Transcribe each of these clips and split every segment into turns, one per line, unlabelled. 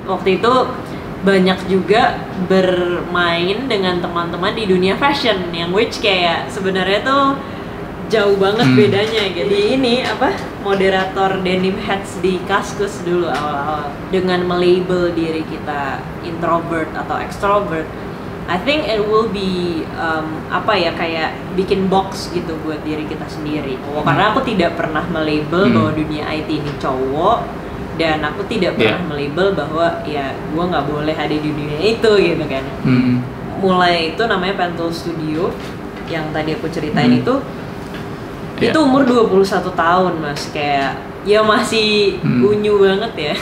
waktu itu banyak juga bermain dengan teman-teman di dunia fashion yang which kayak sebenarnya tuh jauh banget bedanya gitu. Jadi ini apa moderator denim heads di Kaskus dulu awal-awal dengan melabel diri kita introvert atau extrovert. I think it will be apa ya kayak bikin box gitu buat diri kita sendiri. Karena aku tidak pernah melabel bahwa dunia IT ini cowok. Dan aku tidak pernah melabel bahwa ya gue nggak boleh ada di dunia itu gitu kan. Mulai itu namanya Pentul Studio yang tadi aku ceritain itu umur 21 tahun mas, kayak ya masih unyu banget ya.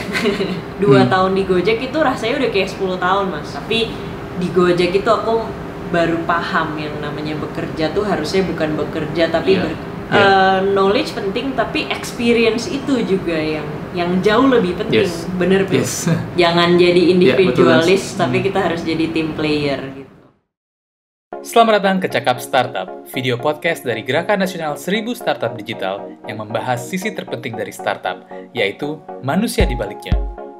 2 tahun di Gojek itu rasanya udah kayak 10 tahun mas, tapi di Gojek itu aku baru paham yang namanya bekerja tuh harusnya bukan bekerja tapi knowledge penting, tapi experience itu juga yang jauh lebih penting. Bener. Jangan jadi individualis, tapi kita harus jadi team player gitu.
Selamat datang ke Cakap Startup, video podcast dari Gerakan Nasional 1000 Startup Digital yang membahas sisi terpenting dari startup, yaitu manusia di baliknya.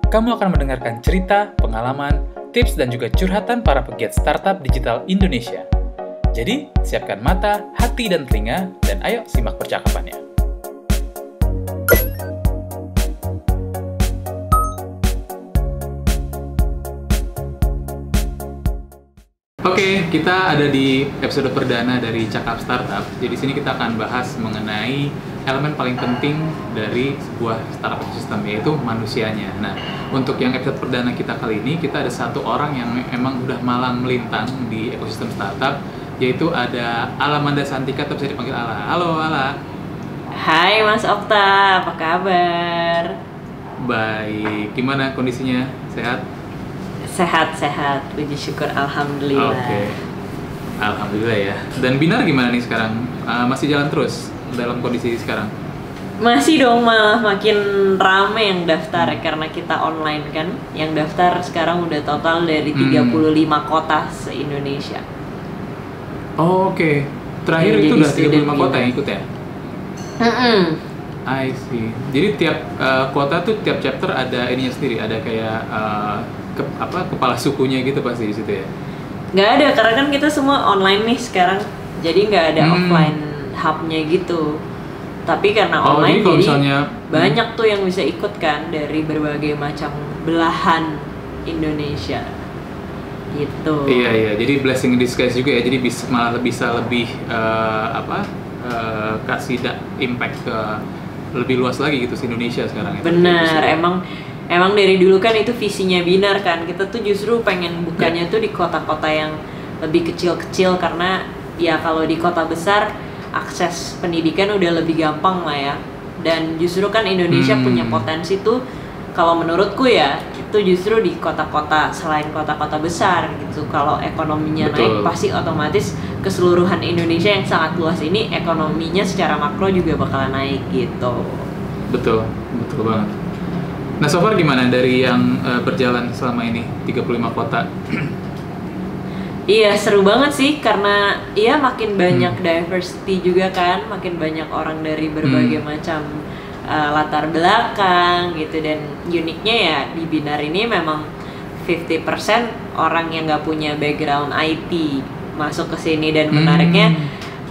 Kamu akan mendengarkan cerita, pengalaman, tips, dan juga curhatan para pegiat startup digital Indonesia. Jadi, siapkan mata, hati, dan telinga, dan ayo simak percakapannya. Oke, kita ada di episode perdana dari Cakap Startup. Jadi di sini kita akan bahas mengenai elemen paling penting dari sebuah startup ekosistem, yaitu manusianya. Nah, untuk yang episode perdana kita kali ini, kita ada satu orang yang emang udah malang melintang di ekosistem startup, yaitu ada Alamanda Santika, atau bisa dipanggil Ala. Halo Ala.
Hai Mas Okta, apa kabar?
Baik, gimana kondisinya? Sehat?
Sehat, puji syukur, alhamdulillah.
Oke. Alhamdulillah ya. Dan Binar gimana nih sekarang? Masih jalan terus dalam kondisi sekarang?
Masih dong, malah makin rame yang daftar karena kita online kan. Yang daftar sekarang udah total dari 35 kota se-Indonesia.
Oh, oke. Terakhir itu udah 35 kota yang ikut ya? I see. Jadi tiap kota tuh, tiap chapter ada ininya sendiri, ada kayak kepala sukunya gitu pasti di situ ya?
Nggak ada, karena kan kita semua online nih sekarang. Jadi nggak ada offline hubnya gitu. Tapi karena online jadi misalnya, banyak tuh yang bisa ikut kan dari berbagai macam belahan Indonesia. Gitu.
Iya. Jadi blessing in disguise juga ya. Jadi malah bisa lebih kasih impact ke lebih luas lagi gitu di Indonesia sekarang ya.
Benar, emang dari dulu kan itu visinya Binar kan. Kita tuh justru pengen bukanya tuh di kota-kota yang lebih kecil-kecil, karena ya kalau di kota besar akses pendidikan udah lebih gampang lah ya. Dan justru kan Indonesia punya potensi tuh, kalau menurutku ya, itu justru di kota-kota selain kota-kota besar gitu. Kalau ekonominya naik, pasti otomatis keseluruhan Indonesia yang sangat luas ini ekonominya secara makro juga bakalan naik gitu.
Betul banget. Nah, so far gimana dari yang berjalan selama ini 35 kota?
Iya, seru banget sih, karena ya makin banyak diversity juga kan, makin banyak orang dari berbagai macam latar belakang gitu. Dan uniknya ya di Binar ini memang 50% orang yang nggak punya background IT masuk ke sini. Dan menariknya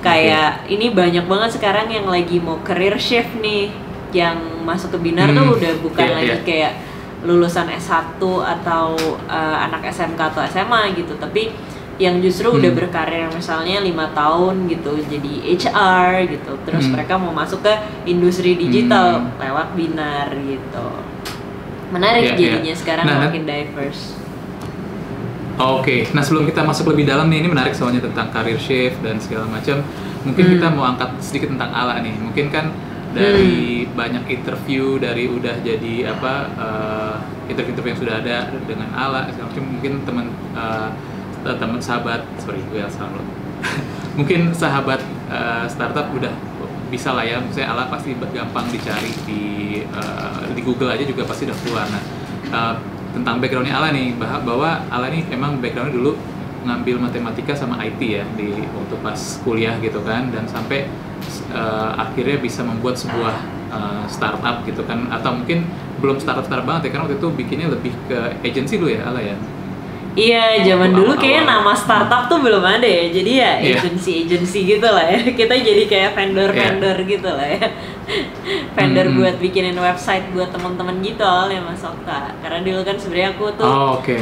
kayak ini banyak banget sekarang yang lagi mau career shift nih, yang masuk ke Binar tuh udah bukan lagi kayak lulusan S1 atau anak SMK atau SMA gitu, tapi yang justru udah berkarir misalnya 5 tahun gitu jadi HR gitu, terus mereka mau masuk ke industri digital lewat Binar gitu. Menarik jadinya sekarang makin diverse.
Oke, nah sebelum kita masuk lebih dalam nih, ini menarik soalnya tentang career shift dan segala macam. Mungkin kita mau angkat sedikit tentang Ala nih. Mungkin kan dari banyak interview, dari udah jadi interview yang sudah ada dengan Ala segala macam, mungkin teman sahabat, mungkin sahabat startup udah bisa lah ya, misalnya Ala pasti gampang dicari di Google aja juga pasti udah keluar. Nah, tentang backgroundnya Ala nih, bahwa Ala nih emang backgroundnya dulu ngambil matematika sama IT ya waktu pas kuliah gitu kan, dan sampai akhirnya bisa membuat sebuah startup gitu kan, atau mungkin belum startup banget ya, karena waktu itu bikinnya lebih ke agency dulu ya, Ala ya.
Iya, zaman dulu kayaknya
Awal-awal.
nama startup tuh belum ada ya. Jadi ya
Iya.
agency gitu lah ya. Kita jadi kayak vendor gitu lah ya. Vendor buat bikinin website buat teman-teman gitu awalnya Mas Okta. Karena dulu kan sebenarnya aku tuh
Oke.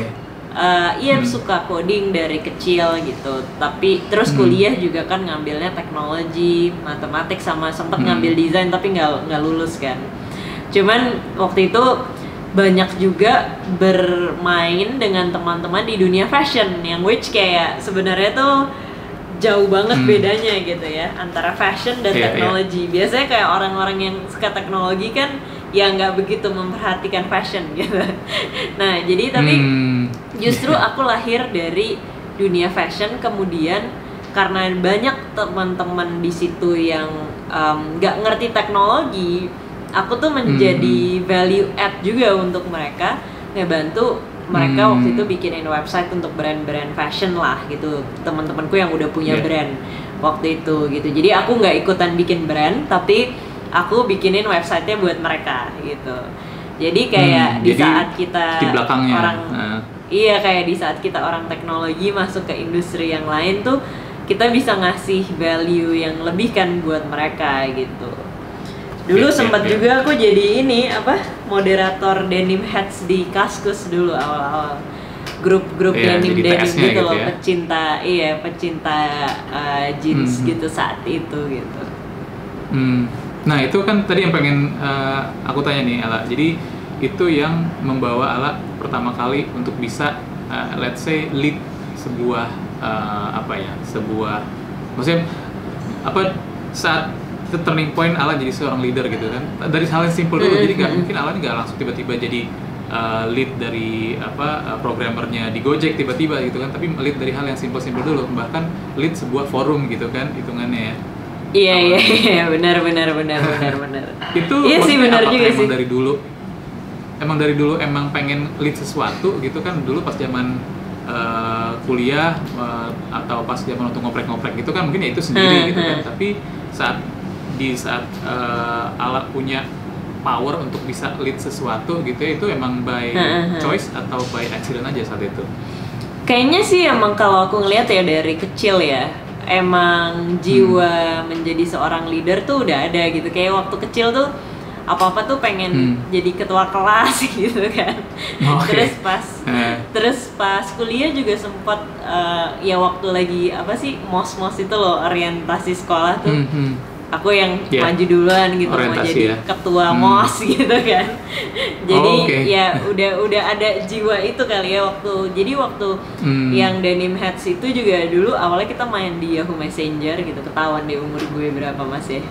suka coding dari kecil gitu. Tapi terus kuliah juga kan ngambilnya teknologi, matematik, sama sempet ngambil desain tapi nggak lulus kan. Cuman waktu itu banyak juga bermain dengan teman-teman di dunia fashion, yang which kayak sebenarnya tuh jauh banget bedanya gitu ya antara fashion dan teknologi. Biasanya kayak orang-orang yang suka teknologi kan ya nggak begitu memperhatikan fashion gitu. Nah jadi tapi justru aku lahir dari dunia fashion, kemudian karena banyak teman-teman di situ yang nggak ngerti teknologi, aku tuh menjadi value add juga untuk mereka, ngebantu mereka waktu itu bikinin website untuk brand-brand fashion lah gitu, teman-temanku yang udah punya brand waktu itu gitu. Jadi aku nggak ikutan bikin brand, tapi aku bikinin websitenya buat mereka gitu. Jadi kayak di saat kita
di belakangnya,
orang iya, kayak di saat kita orang teknologi masuk ke industri yang lain tuh kita bisa ngasih value yang lebih kan buat mereka gitu. Dulu sempat juga aku jadi moderator denim heads di Kaskus dulu awal-awal. Grup denim gitu loh,
ya?
pecinta jeans gitu saat itu gitu.
Nah itu kan tadi yang pengen aku tanya nih Ala. Jadi itu yang membawa Ala pertama kali untuk bisa let's say lead sebuah maksudnya saat itu turning point Ala jadi seorang leader gitu kan, dari hal yang simple dulu. Jadi nggak mungkin Ala nggak langsung tiba-tiba jadi lead dari programmernya di Gojek tiba-tiba gitu kan, tapi lead dari hal yang simple dulu, bahkan lead sebuah forum gitu kan hitungannya ya.
Iya, benar.
Itu
iya sih, benar juga sih.
Emang dari dulu emang pengen lead sesuatu gitu kan, dulu pas zaman kuliah atau pas zaman untuk ngoprek gitu kan, mungkin ya itu sendiri gitu kan. Tapi di saat Ala punya power untuk bisa lead sesuatu gitu ya, itu emang by choice atau by accident aja saat itu?
Kayaknya sih emang kalau aku ngeliat ya dari kecil ya, emang jiwa menjadi seorang leader tuh udah ada gitu. Kayak waktu kecil tuh apa-apa tuh pengen jadi ketua kelas gitu kan. Terus pas kuliah juga sempat ya waktu lagi mos itu loh, orientasi sekolah tuh. Aku yang maju duluan gitu, mau jadi ketua MOS gitu kan. Jadi ya udah ada jiwa itu kali ya waktu. Jadi waktu yang denim heads itu juga dulu awalnya kita main di Yahoo Messenger gitu. Ketahuan deh umur gue berapa masih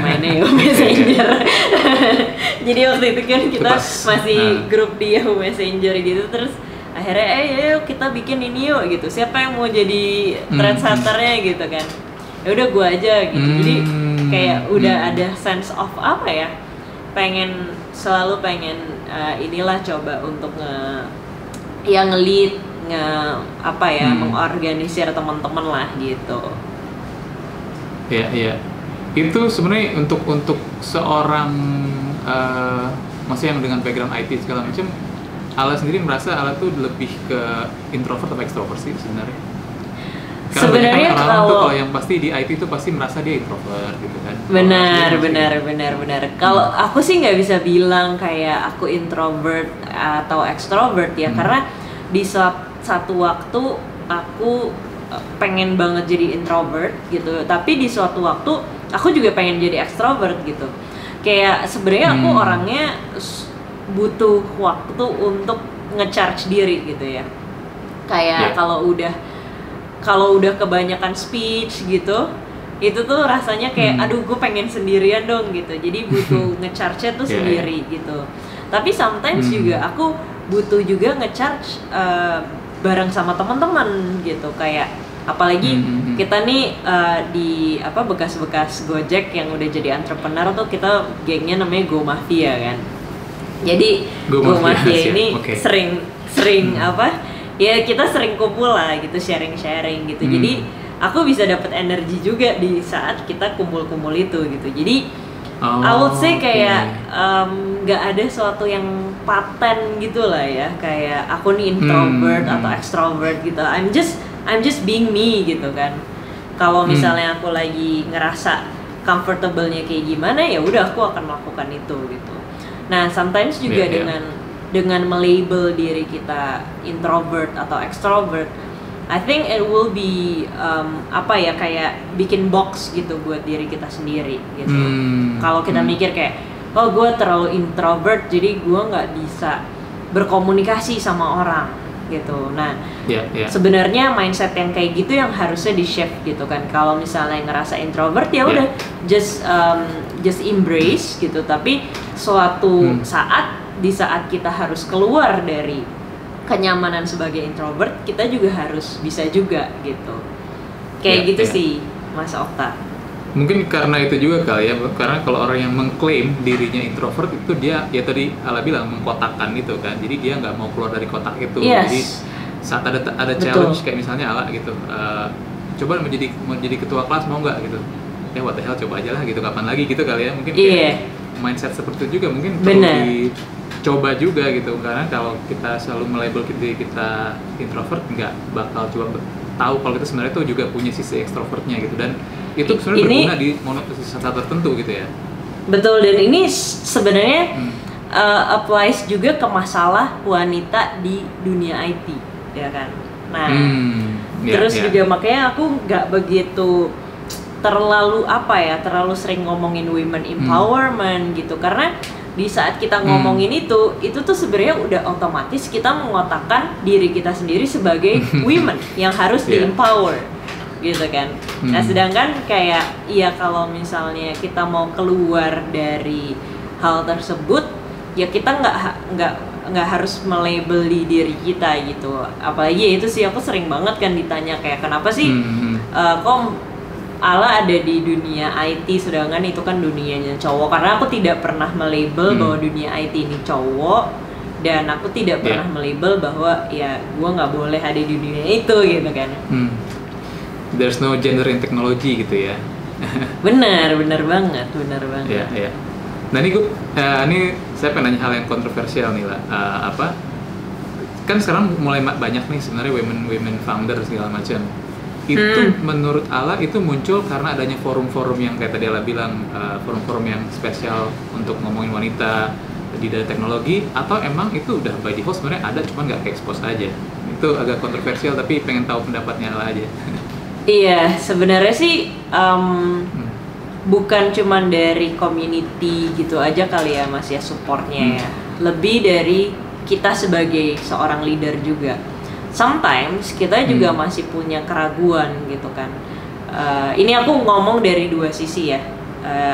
mainnya Yahoo Messenger. Jadi waktu itu kan kita masih grup di Yahoo Messenger gitu. Terus akhirnya ayo kita bikin ini yuk gitu. Siapa yang mau jadi trendsetternya gitu kan. Ya udah gue aja gitu. Jadi kayak udah ada sense of selalu pengen inilah coba untuk nge-lead, mengorganisir teman-teman lah gitu.
Iya. Itu sebenarnya untuk seorang masih yang dengan background IT segala macam, Ala sendiri merasa Ala tuh lebih ke introvert atau extrovert sih sebenarnya?
Sebenarnya
kalau yang pasti di IT itu pasti merasa dia introvert gitu kan.
Benar. Kalau aku sih nggak bisa bilang kayak aku introvert atau extrovert ya, karena di satu waktu aku pengen banget jadi introvert gitu, tapi di suatu waktu aku juga pengen jadi extrovert gitu. Kayak sebenarnya aku orangnya butuh waktu untuk nge-charge diri gitu ya. Kayak kalau udah kebanyakan speech gitu, itu tuh rasanya kayak aduh gue pengen sendirian dong gitu. Jadi butuh nge-charge-nya tuh sendiri gitu. Tapi sometimes juga aku butuh juga nge-charge bareng sama teman-teman gitu. Kayak apalagi kita nih di bekas-bekas Gojek yang udah jadi entrepreneur tuh, kita gengnya namanya Go Mafia kan. Jadi Go Mafia ini sering ya kita sering kumpul lah gitu, sharing gitu. Jadi aku bisa dapat energi juga di saat kita kumpul itu gitu. Jadi
Oh,
I would say
oke.
kayak nggak ada sesuatu yang paten gitu lah ya, kayak aku nih introvert atau extrovert gitu. I'm just being me gitu kan. Kalau misalnya aku lagi ngerasa comfortable-nya kayak gimana, ya udah aku akan melakukan itu gitu. Nah, sometimes juga
Iya, iya.
dengan melabel diri kita introvert atau extrovert, I think it will be apa ya, kayak bikin box gitu buat diri kita sendiri gitu. Kalau kita mikir kayak, oh gue terlalu introvert jadi gue nggak bisa berkomunikasi sama orang gitu. Nah,
Iya, iya.
sebenarnya mindset yang kayak gitu yang harusnya di shift gitu kan. Kalau misalnya ngerasa introvert ya udah just embrace gitu. Tapi suatu di saat kita harus keluar dari kenyamanan sebagai introvert, kita juga harus bisa juga gitu. Kayak
Iya,
gitu
iya.
sih, Mas Okta.
Mungkin karena itu juga kali ya, karena kalau orang yang mengklaim dirinya introvert itu dia ya tadi Ala bilang mengkotakkan itu kan, jadi dia nggak mau keluar dari kotak itu.
Yes.
Jadi saat ada
Betul.
challenge kayak misalnya Ala gitu, coba mau jadi ketua kelas mau nggak gitu, ya what the hell, coba aja lah gitu, kapan lagi gitu kali ya, mungkin kayak
Iya.
mindset seperti itu juga mungkin perlu
Bener.
dicoba juga gitu, karena kalau kita selalu melabel diri kita introvert nggak bakal coba tahu kalau kita sebenarnya tuh juga punya sisi ekstrovertnya gitu, dan itu sebenarnya
Ini-
berguna di saat tertentu gitu ya.
Betul, dan ini sebenarnya applies juga ke masalah wanita di dunia IT, ya kan. Nah,
Ya,
terus
ya.
juga makanya aku nggak begitu terlalu sering ngomongin women empowerment gitu, karena di saat kita ngomongin itu tuh sebenarnya udah otomatis kita mengotakkan diri kita sendiri sebagai women yang harus
Iya.
di-empower gitu kan. Nah, sedangkan kayak ya kalau misalnya kita mau keluar dari hal tersebut, ya kita nggak harus melabeli diri kita gitu. Apalagi itu sih, aku sering banget kan ditanya kayak kenapa sih kok Ala ada di dunia IT sedangkan itu kan dunianya cowok, karena aku tidak pernah melabel bahwa dunia IT ini cowok, dan aku tidak pernah melabel bahwa ya gue nggak boleh ada di dunia itu gitu kan.
There's no gender in technology gitu ya.
Benar banget.
Ya, ya. Nah ini saya pengen nanya hal yang kontroversial nih lah. Kan sekarang mulai banyak nih sebenarnya women founder segala macam. Itu menurut Ala itu muncul karena adanya forum-forum yang kayak tadi Ala bilang, forum-forum yang spesial untuk ngomongin wanita di dalam teknologi, atau emang itu udah by default sebenarnya ada cuman nggak ke-expose aja. Itu agak kontroversial tapi pengen tahu pendapatnya Ala aja.
Iya, sebenarnya sih bukan cuman dari community gitu aja kali ya Mas ya supportnya ya. Lebih dari kita sebagai seorang leader juga. Sometimes kita juga masih punya keraguan gitu kan. Ini aku ngomong dari dua sisi ya,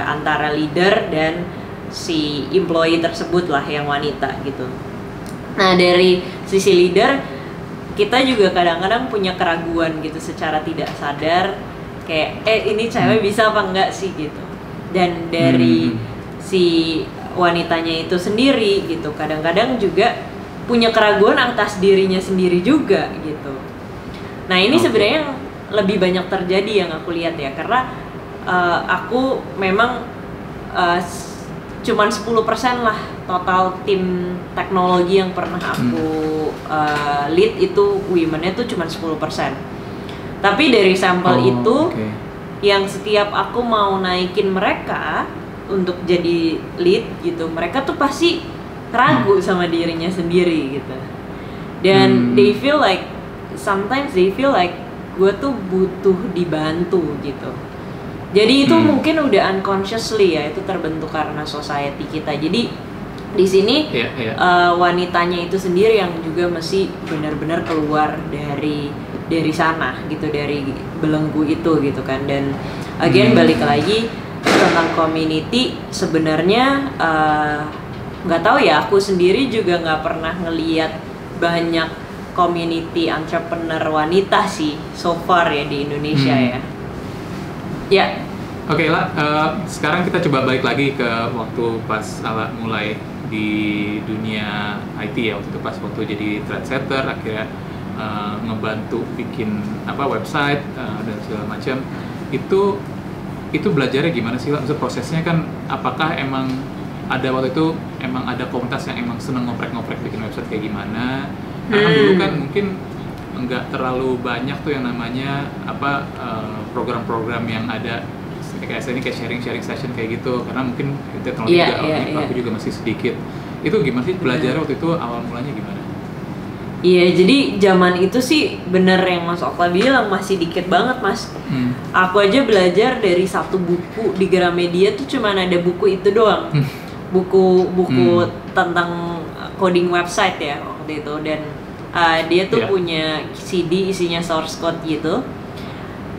antara leader dan si employee tersebut lah yang wanita gitu. Nah, dari sisi leader kita juga kadang-kadang punya keraguan gitu secara tidak sadar, kayak ini cewek bisa apa enggak sih gitu. Dan dari si wanitanya itu sendiri gitu kadang-kadang juga punya keraguan atas dirinya sendiri juga gitu. Nah, ini sebenarnya yang lebih banyak terjadi yang aku lihat ya, karena aku memang cuman 10% lah total tim teknologi yang pernah aku lead itu women-nya tuh cuman 10%. Tapi dari sampel itu yang setiap aku mau naikin mereka untuk jadi lead gitu, mereka tuh pasti ragu sama dirinya sendiri gitu. Dan sometimes they feel like gue tuh butuh dibantu gitu. Jadi itu mungkin udah unconsciously ya, itu terbentuk karena society kita. Jadi di sini wanitanya itu sendiri yang juga mesti benar-benar keluar dari sana gitu, dari belenggu itu gitu kan. Dan again balik lagi tentang community, sebenarnya nggak tahu ya, aku sendiri juga nggak pernah ngeliat banyak community entrepreneur wanita sih so far ya di Indonesia ya. Ya.
Oke lah, sekarang kita coba balik lagi ke waktu pas Ala mulai di dunia IT ya, waktu jadi trendsetter, akhirnya ngebantu bikin website dan segala macam. Itu itu belajarnya gimana sih, maksud prosesnya kan, apakah emang ada waktu itu emang ada komunitas yang emang seneng ngoprek-ngoprek bikin website kayak gimana? Karena dulu kan mungkin nggak terlalu banyak tuh yang namanya program-program yang ada kayak sharing session kayak gitu, karena mungkin teknologi aku juga masih sedikit. Itu gimana sih belajar waktu itu, awal mulanya gimana?
Iya, jadi zaman itu sih bener yang Mas Okta bilang, masih dikit banget Mas. Aku aja belajar dari satu buku di Gramedia tuh cuman ada buku itu doang. Buku tentang coding website ya waktu itu, dan dia tuh punya CD isinya source code gitu.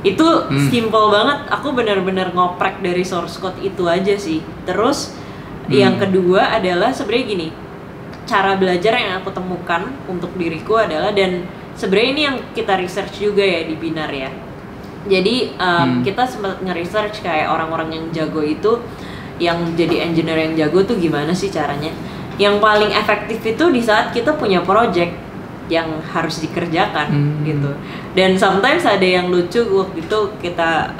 Itu simple banget, aku benar-benar ngoprek dari source code itu aja sih. Terus yang kedua adalah sebenarnya gini, cara belajar yang aku temukan untuk diriku adalah, dan sebenarnya ini yang kita research juga ya di Binar ya. Jadi kita sempat nge-research kayak orang-orang yang jago itu, yang jadi engineer yang jago tuh gimana sih caranya. Yang paling efektif itu di saat kita punya project yang harus dikerjakan gitu. Dan sometimes ada yang lucu, waktu itu kita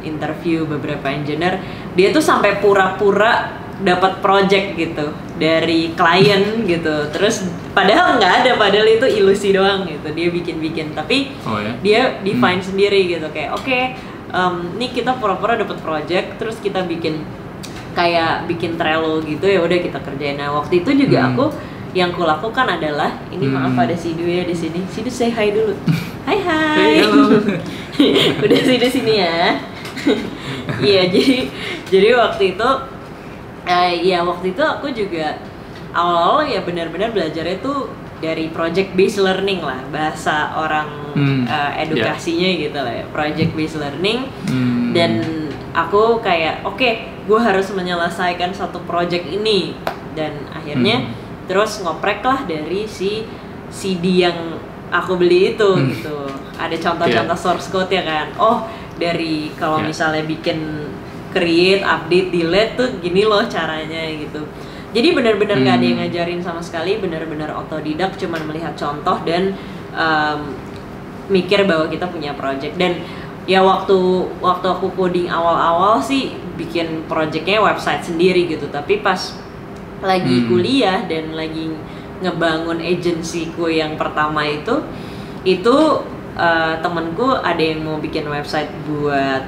interview beberapa engineer, dia tuh sampai pura-pura dapat project gitu dari klien gitu, terus padahal nggak ada, padahal itu ilusi doang gitu, dia bikin tapi dia define sendiri gitu, kayak oke, nih kita pura-pura dapat project, terus kita bikin Trello gitu, ya udah kita kerjain. Nah waktu itu juga aku yang kulakukan adalah ini, maaf ada Sidu ya di sini. Sidu say hi dulu. Hai. Udah Sidu sini ya. Iya, jadi waktu itu waktu itu aku juga awal-awal ya benar-benar belajarnya tuh dari project based learning lah, bahasa orang edukasinya gitu lah ya, project based learning. Dan aku kayak oke, gue harus menyelesaikan satu project ini, dan akhirnya terus ngoprek lah dari si CD yang aku beli itu gitu. Ada contoh-contoh source code ya kan. Oh, dari kalau misalnya bikin create, update, delete tuh gini loh caranya gitu. Jadi benar-benar nggak ada yang ngajarin sama sekali, benar-benar otodidak, cuman melihat contoh dan mikir bahwa kita punya project. Dan ya waktu aku coding awal-awal sih bikin projectnya website sendiri gitu, tapi pas lagi kuliah dan lagi ngebangun agencyku yang pertama itu temenku ada yang mau bikin website buat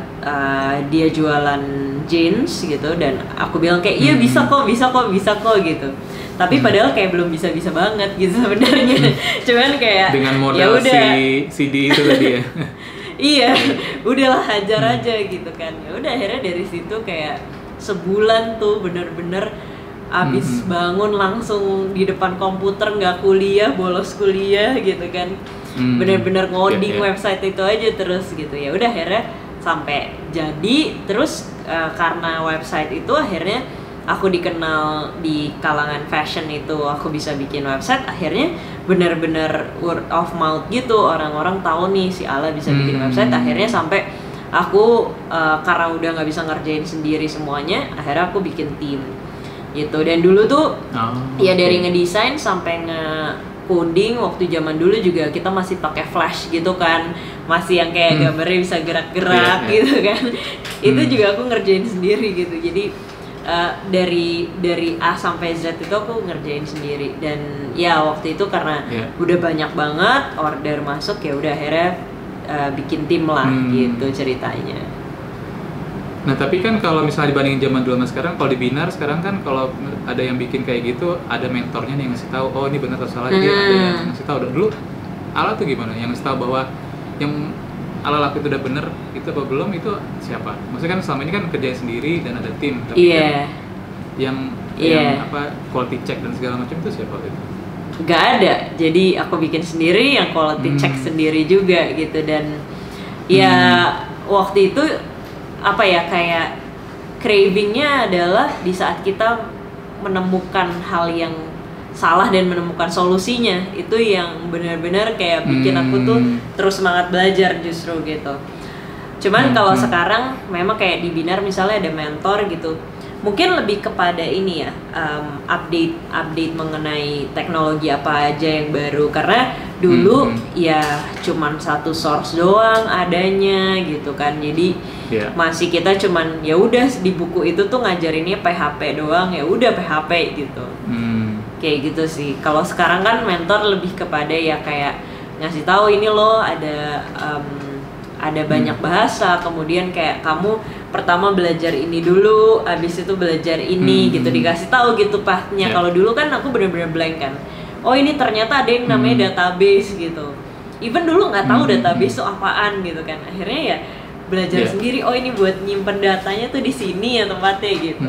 dia jualan jeans gitu, dan aku bilang kayak iya bisa kok gitu, tapi padahal kayak belum bisa banget gitu sebenarnya. Cuman kayak
dengan modal si CD itu tadi ya.
Iya, udahlah hajar aja gitu kan. Ya udah, akhirnya dari situ kayak sebulan tuh bener-bener abis bangun langsung di depan komputer, nggak kuliah, bolos kuliah gitu kan. Bener-bener ngoding website itu aja terus gitu. Ya udah, akhirnya sampai jadi. Terus karena website itu akhirnya aku dikenal di kalangan fashion itu, aku bisa bikin website, akhirnya benar-benar word of mouth gitu, orang-orang tahu nih si Ala bisa bikin website. Akhirnya sampai aku karena udah nggak bisa ngerjain sendiri semuanya, akhirnya aku bikin tim gitu. Dan dulu tuh ya dari ngedesain sampai nge-coding, waktu zaman dulu juga kita masih pakai Flash gitu kan, masih yang kayak gambarnya bisa gerak-gerak gitu kan. Itu juga aku ngerjain sendiri gitu. Jadi dari A sampai Z itu aku ngerjain sendiri. Dan ya waktu itu karena udah banyak banget order masuk, ya udah akhirnya bikin tim lah gitu ceritanya.
Nah tapi kan kalau misalnya dibandingin zaman dulu sama sekarang, kalau di Binar sekarang kan kalau ada yang bikin kayak gitu, ada mentornya nih yang ngasih tahu, oh ini benar atau salah, dia ada yang ngasih tahu. Dan dulu Ala tuh gimana yang ngasih tahu bahwa yang Ala laku itu udah bener, itu apa belum, itu siapa? Maksudnya kan selama ini kan kerja sendiri dan ada tim, tapi kan yang apa quality check dan segala macam itu siapa gitu?
Gak ada, jadi aku bikin sendiri, yang quality check sendiri juga gitu. Dan ya waktu itu apa ya, kayak cravingnya adalah di saat kita menemukan hal yang salah dan menemukan solusinya, itu yang benar-benar kayak bikin aku tuh terus semangat belajar justru gitu. Cuman kalau sekarang memang kayak di Binar misalnya ada mentor gitu, mungkin lebih kepada ini ya, update mengenai teknologi apa aja yang baru, karena dulu ya cuman satu source doang adanya gitu kan, jadi masih kita cuman ya udah di buku itu tuh ngajarinnya PHP doang, ya udah PHP gitu. Kayak gitu sih. Kalau sekarang kan mentor lebih kepada ya kayak ngasih tahu ini loh ada banyak bahasa, kemudian kayak kamu pertama belajar ini dulu, abis itu belajar ini gitu, dikasih tahu gitu pathnya. Kalau dulu kan aku bener-bener blank kan, oh ini ternyata ada yang namanya database gitu, even dulu nggak tahu database itu apaan gitu kan, akhirnya ya belajar sendiri, oh ini buat nyimpen datanya tuh di sini ya tempatnya gitu.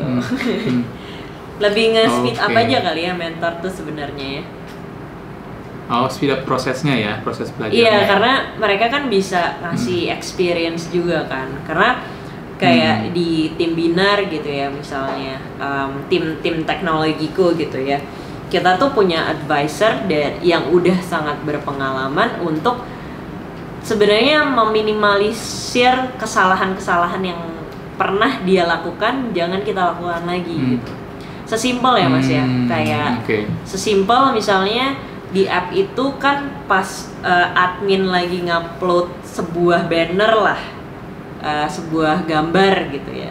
Lebih nge-speed up aja kali ya mentor tuh sebenarnya ya.
Oh, speed up prosesnya ya, proses belajarnya.
Iya, karena mereka kan bisa ngasih experience juga kan. Karena kayak di tim binar gitu ya, misalnya tim teknologiku gitu ya. Kita tuh punya advisor yang udah sangat berpengalaman untuk sebenarnya meminimalisir kesalahan-kesalahan yang pernah dia lakukan, jangan kita lakukan lagi gitu. Sesimpel ya Mas ya, kayak sesimpel misalnya di app itu kan pas admin lagi ngupload sebuah banner lah, sebuah gambar gitu ya,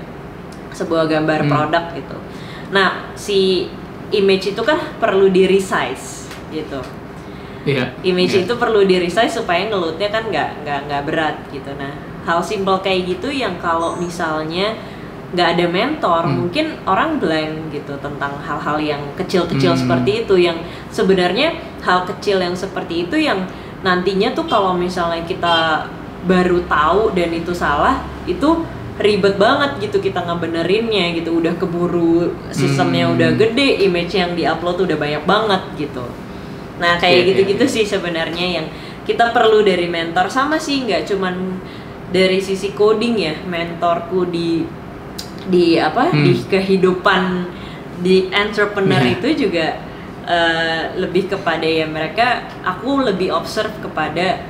sebuah gambar produk gitu. Nah si image itu kan perlu di resize gitu. Image itu perlu di resize supaya ngelutnya kan nggak berat gitu. Nah hal simple kayak gitu yang kalau misalnya nggak ada mentor, mungkin orang blank gitu tentang hal-hal yang kecil-kecil seperti itu, yang sebenarnya hal kecil yang seperti itu yang nantinya tuh kalau misalnya kita baru tahu dan itu salah, itu ribet banget gitu kita ngebenerinnya gitu, udah keburu sistemnya udah gede, image yang diupload udah banyak banget gitu. Nah kayak gitu-gitu sih sebenarnya yang kita perlu dari mentor. Sama sih nggak cuman dari sisi coding ya, mentorku di kehidupan di entrepreneur itu juga lebih kepada ya mereka, aku lebih observe kepada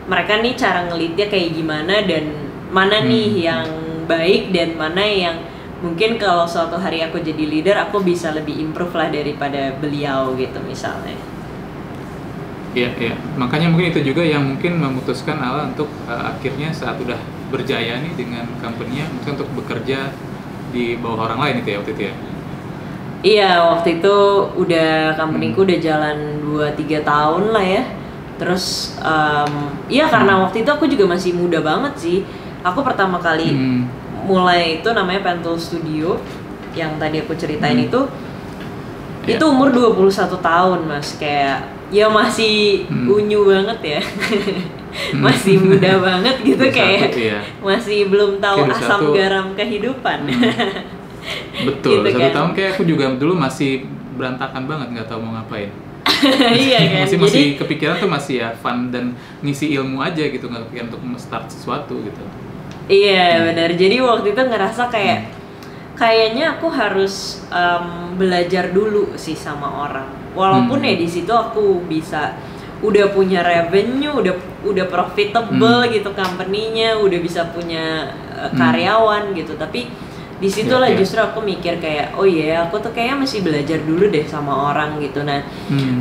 mereka nih cara ngelitnya kayak gimana dan mana nih yang baik dan mana yang mungkin kalau suatu hari aku jadi leader aku bisa lebih improve lah daripada beliau gitu misalnya.
Iya, makanya mungkin itu juga yang mungkin memutuskan Ala untuk akhirnya saat udah berjaya nih dengan company-nya, mungkin untuk bekerja di bawah orang lain itu ya waktu itu ya?
Iya, waktu itu udah company-ku udah jalan 2-3 tahun lah ya. Terus iya karena waktu itu aku juga masih muda banget sih. Aku pertama kali mulai itu namanya Pentool Studio yang tadi aku ceritain itu umur 21 tahun Mas, kayak ya masih unyu banget ya. Masih muda banget gitu, kayak masih belum tahu asam garam kehidupan.
Betul, gitu 1 tahun kayak aku juga dulu masih berantakan banget, nggak tahu mau ngapain.
Iya kan,
masih kepikiran tuh masih ya fun dan ngisi ilmu aja gitu, nggak kepikiran untuk start sesuatu gitu.
Iya benar, jadi waktu itu ngerasa kayak kayaknya aku harus belajar dulu sih sama orang, walaupun ya di situ aku bisa udah punya revenue, udah profitable gitu company-nya, udah bisa punya karyawan gitu, tapi disitulah justru aku mikir kayak oh iya aku tuh kayaknya masih belajar dulu deh sama orang gitu. Nah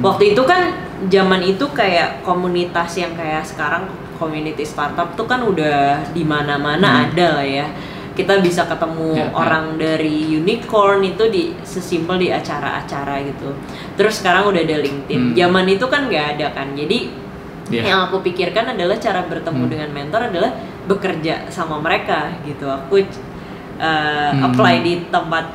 waktu itu kan zaman itu kayak komunitas yang kayak sekarang community startup tuh kan udah di mana-mana ada lah ya, kita bisa ketemu orang dari unicorn itu sesimpel di acara-acara gitu. Terus sekarang udah ada LinkedIn. Zaman itu kan nggak ada kan. Jadi yang aku pikirkan adalah cara bertemu dengan mentor adalah bekerja sama mereka gitu. Aku apply di tempat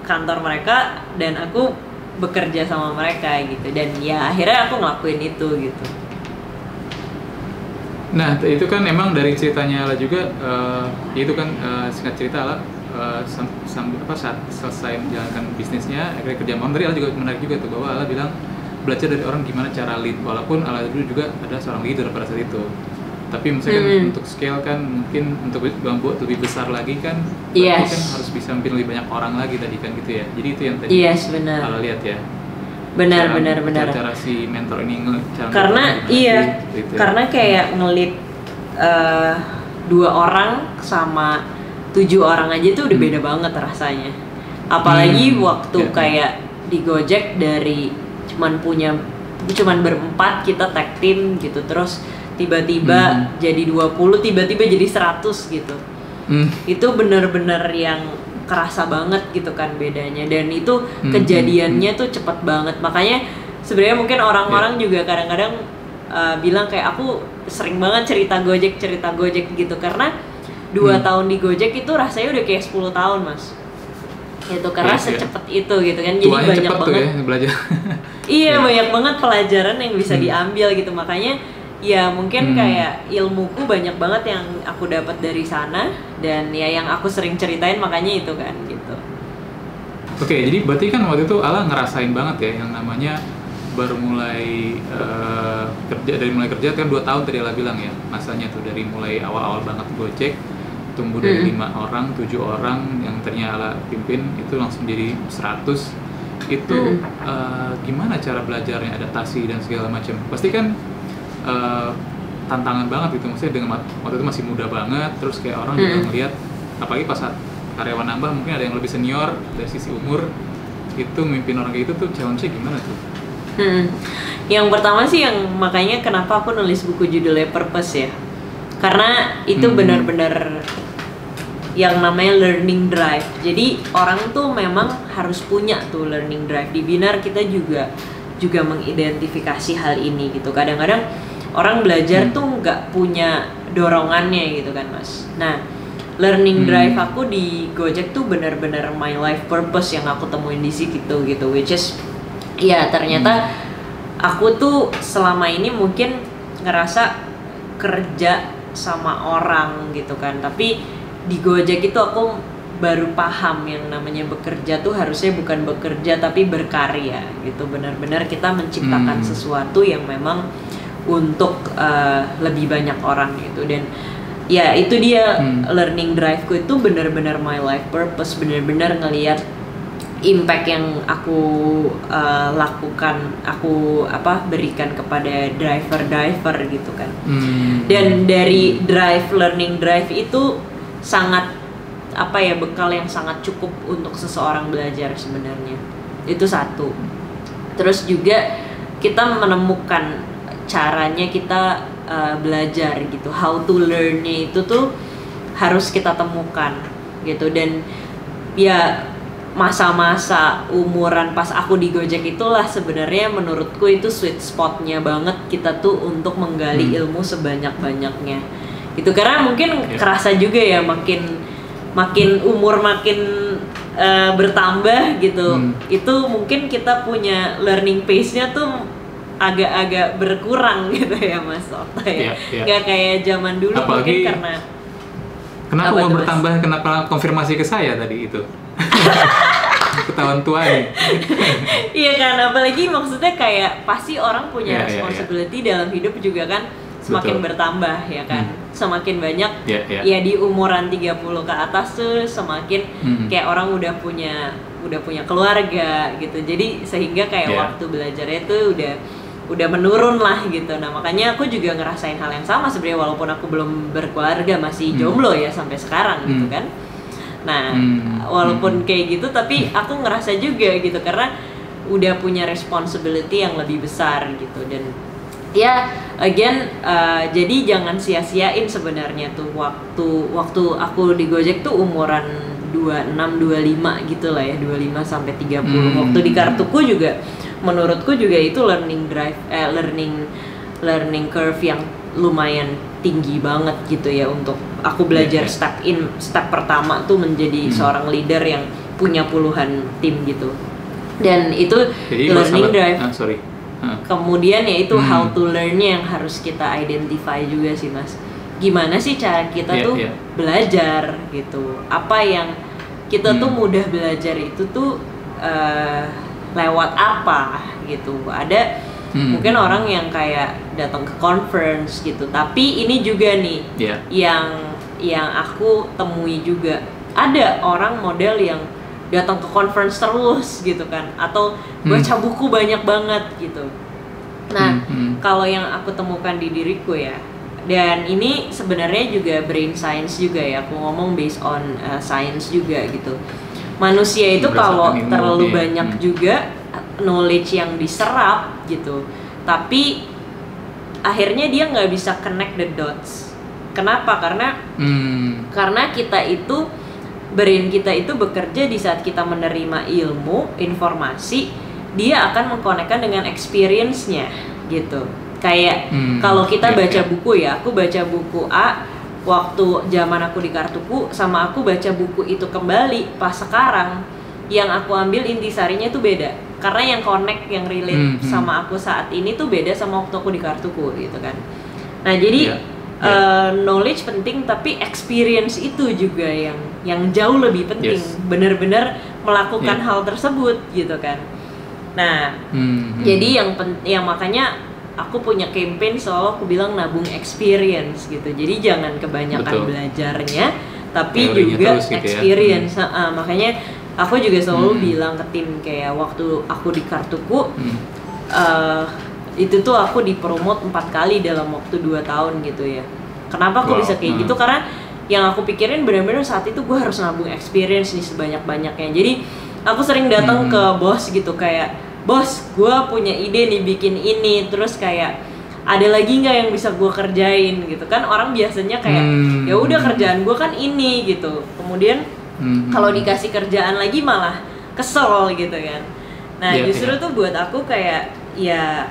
kantor mereka dan aku bekerja sama mereka gitu. Dan ya akhirnya aku ngelakuin itu gitu.
Nah itu kan emang dari ceritanya Ala juga, itu kan singkat cerita Ala saat selesai menjalankan bisnisnya akhirnya kerja malam. Tadi Ala juga menarik juga tuh bahwa Ala bilang belajar dari orang gimana cara lead, walaupun Ala dulu juga ada seorang leader pada saat itu. Tapi misalkan untuk scale kan mungkin untuk membuat lebih besar lagi kan, berarti kan harus bisa mungkin lebih banyak orang lagi tadi kan gitu ya. Jadi itu yang tadi Ala lihat ya.
Benar.
Cara si mentor ini
karena gitu karena kayak ngelit 2 orang sama 7 orang aja tuh udah beda banget rasanya. Apalagi waktu
Ya.
kayak di Gojek dari cuman berempat kita tag team gitu, terus tiba-tiba jadi 20, tiba-tiba jadi 100 gitu. Itu bener-bener yang kerasa banget gitu kan bedanya, dan itu kejadiannya tuh cepet banget. Makanya sebenarnya mungkin orang-orang juga kadang-kadang bilang kayak aku sering banget cerita Gojek gitu, karena 2 tahun di Gojek itu rasanya udah kayak 10 tahun mas gitu, karena secepat itu gitu kan. Jadi
tuanya
banyak
cepet
banget
tuh ya, belajar.
iya banyak banget pelajaran yang bisa diambil gitu. Makanya ya mungkin kayak ilmuku banyak banget yang aku dapat dari sana, dan ya yang aku sering ceritain makanya itu kan gitu.
Oke, jadi berarti kan waktu itu Ala ngerasain banget ya yang namanya baru mulai kerja kan 2 tahun tadi Ala bilang ya, masanya tuh dari mulai awal-awal banget Gojek tumbuh dari 5 orang, 7 orang yang ternyata Ala pimpin itu langsung jadi 100. Itu gimana cara belajarnya, adaptasi dan segala macam? Pasti kan tantangan banget gitu, maksudnya dengan waktu itu masih muda banget, terus kayak orang juga ngeliat, apalagi pas saat karyawan nambah mungkin ada yang lebih senior dari sisi umur, itu memimpin orang kayak gitu tuh challenge-nya gimana tuh?
Yang pertama sih yang makanya kenapa aku nulis buku judulnya Purpose ya, karena itu benar-benar yang namanya learning drive. Jadi orang tuh memang harus punya tuh learning drive. Di Binar kita juga mengidentifikasi hal ini gitu. Kadang-kadang orang belajar tuh nggak punya dorongannya gitu kan mas. Nah, learning drive aku di Gojek tuh benar-benar my life purpose yang aku temuin di situ gitu, which is ya ternyata aku tuh selama ini mungkin ngerasa kerja sama orang gitu kan, tapi di Gojek itu aku baru paham yang namanya bekerja tuh harusnya bukan bekerja tapi berkarya gitu. Benar-benar kita menciptakan sesuatu yang memang untuk lebih banyak orang gitu. Dan ya itu dia learning drive-ku itu benar-benar my life purpose, benar-benar ngelihat impact yang aku lakukan, aku berikan kepada driver gitu kan. Dan dari learning drive itu sangat bekal yang sangat cukup untuk seseorang belajar sebenarnya. Itu satu. Terus juga kita menemukan caranya kita belajar gitu, how to learn-nya itu tuh harus kita temukan gitu. Dan ya masa-masa umuran pas aku di Gojek itulah sebenarnya menurutku itu sweet spot-nya banget kita tuh untuk menggali ilmu sebanyak-banyaknya gitu. Karena mungkin kerasa juga ya makin umur makin bertambah gitu, itu mungkin kita punya learning pace-nya tuh agak-agak berkurang gitu ya Mas Okta ya. Nggak kayak zaman dulu. Apalagi, mungkin karena
kenapa umur bertambah, kenapa konfirmasi ke saya tadi itu? Ketahuan tua nih.
Iya kan, apalagi maksudnya kayak pasti orang punya responsibility dalam hidup juga kan, semakin bertambah ya kan. Semakin banyak ya di umuran 30 ke atas tuh semakin kayak orang udah punya keluarga gitu. Jadi sehingga kayak waktu belajarnya tuh udah menurun lah gitu. Nah makanya aku juga ngerasain hal yang sama sebenarnya, walaupun aku belum berkeluarga, masih jomblo ya sampai sekarang gitu kan. Nah walaupun kayak gitu tapi aku ngerasa juga gitu karena udah punya responsibility yang lebih besar gitu. Dan ya again jadi jangan sia-siain sebenarnya tuh waktu aku di Gojek tuh umuran 26 25 gitu lah ya, 25 sampai 30. Waktu di kartuku juga menurutku juga itu learning curve yang lumayan tinggi banget gitu ya untuk aku belajar step pertama tuh menjadi seorang leader yang punya puluhan tim gitu. Dan itu jadi learning drive. Kemudian ya itu how to learn-nya yang harus kita identify juga sih Mas. Gimana sih cara kita tuh belajar gitu. Apa yang kita tuh mudah belajar itu tuh lewat apa gitu. Ada mungkin orang yang kayak datang ke conference gitu. Tapi ini juga nih yang aku temui juga. Ada orang model yang datang ke conference terus gitu kan, atau baca buku banyak banget gitu. Nah, kalau yang aku temukan di diriku ya, dan ini sebenarnya juga brain science juga ya, aku ngomong based on science juga gitu. manusia itu kalau
Berdasarkan ilmu,
terlalu
iya.
banyak juga knowledge yang diserap gitu, tapi akhirnya dia nggak bisa connect the dots. Kenapa? Karena kita itu brain kita itu bekerja di saat kita menerima ilmu, informasi, dia akan mengkonekkan dengan experience-nya gitu. Kayak kalau kita baca buku ya, aku baca buku A waktu zaman aku di Kartuku, sama aku baca buku itu kembali pas sekarang, yang aku ambil intisarinya itu beda. Karena yang connect, yang relate sama aku saat ini tuh beda sama waktu aku di Kartuku gitu kan. Nah jadi knowledge penting, tapi experience itu juga yang jauh lebih penting. Bener-bener melakukan hal tersebut gitu kan. Nah jadi yang makanya aku punya campaign soal aku bilang nabung experience gitu. Jadi jangan kebanyakan belajarnya, tapi teorinya juga gitu experience. Makanya aku juga selalu bilang ke tim kayak waktu aku di Kartuku, itu tuh aku dipromot 4 kali dalam waktu 2 tahun gitu ya. Kenapa aku bisa kayak gitu? Karena yang aku pikirin benar-benar saat itu gue harus nabung experience nih sebanyak-banyaknya. Jadi aku sering datang ke bos gitu kayak, bos, gue punya ide nih bikin ini, terus kayak ada lagi nggak yang bisa gue kerjain gitu kan. Orang biasanya kayak ya udah kerjaan gue kan ini gitu, kemudian kalau dikasih kerjaan lagi malah kesel gitu kan. Nah justru tuh buat aku kayak ya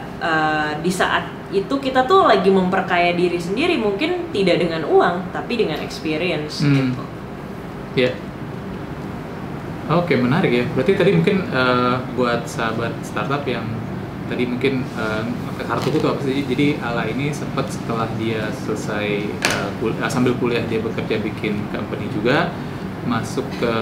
di saat itu kita tuh lagi memperkaya diri sendiri, mungkin tidak dengan uang tapi dengan experience gitu.
Oke, menarik ya. Berarti tadi mungkin buat sahabat startup yang tadi mungkin ke Kartuku tuh apa sih? Jadi Ala ini sempat setelah dia selesai sambil kuliah dia bekerja bikin company juga, masuk ke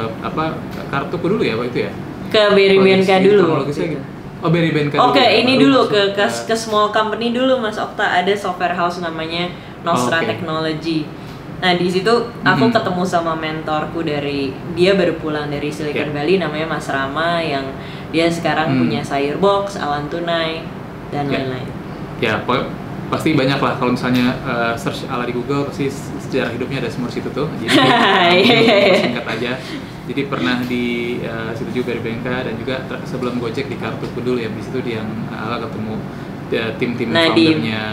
Kartuku dulu ya waktu itu ya?
Ke Berry BNK dulu.
Gitu. Oh, Berry BNK dulu.
Oke, ini dulu ke small company dulu Mas Okta, ada software house namanya Nostra Technology. Nah di situ aku ketemu sama mentorku dia baru pulang dari Silicon Valley, namanya Mas Rama, yang dia sekarang punya Sayurbox, Alan Tunai dan lain-lain. Ya,
pasti banyak lah kalau misalnya search Ala di Google, pasti sejarah hidupnya ada semua situ tuh. Jadi singkat aja. Jadi pernah di situ juga di BNK, dan juga sebelum Gojek di Kartuku dulu ya. Di situ yang Ala ketemu tim-tim foundernya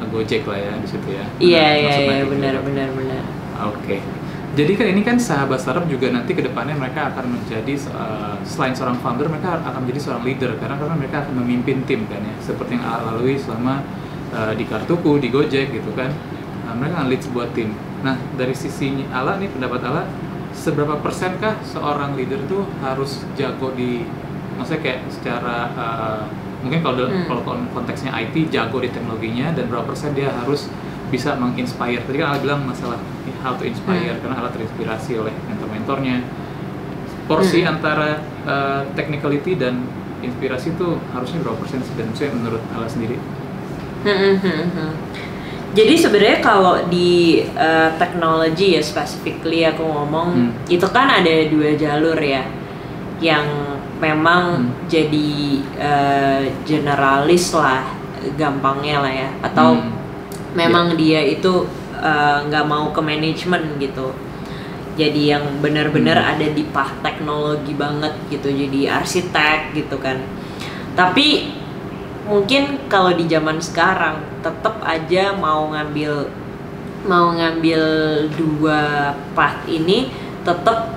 Gojek lah ya di situ ya.
Iya benar.
Oke. Jadi kan ini kan sahabat startup juga nanti kedepannya mereka akan menjadi selain seorang founder, mereka akan menjadi seorang leader karena mereka akan memimpin tim kan ya. Seperti yang Ala lalui selama di Kartuku, di Gojek gitu kan. Mereka akan lead sebuah tim. Nah dari sisi Ala nih, pendapat Ala, seberapa persenkah seorang leader tuh harus jago di, maksudnya kayak secara mungkin kalau konteksnya IT jago di teknologinya, dan berapa persen dia harus bisa menginspire. Tadi kan Ala bilang masalah how to inspire, karena Ala terinspirasi oleh mentor-mentornya. Porsi antara technicality dan inspirasi itu harusnya berapa persen sih, dan maksudnya menurut Ala sendiri?
Jadi sebenarnya kalau di teknologi ya specifically aku ngomong, itu kan ada 2 jalur ya, yang memang jadi generalis lah gampangnya lah ya, atau memang dia itu nggak mau ke manajemen gitu, jadi yang benar-benar ada di path teknologi banget gitu, jadi arsitek gitu kan. Tapi mungkin kalau di zaman sekarang tetap aja mau ngambil 2 path ini, tetap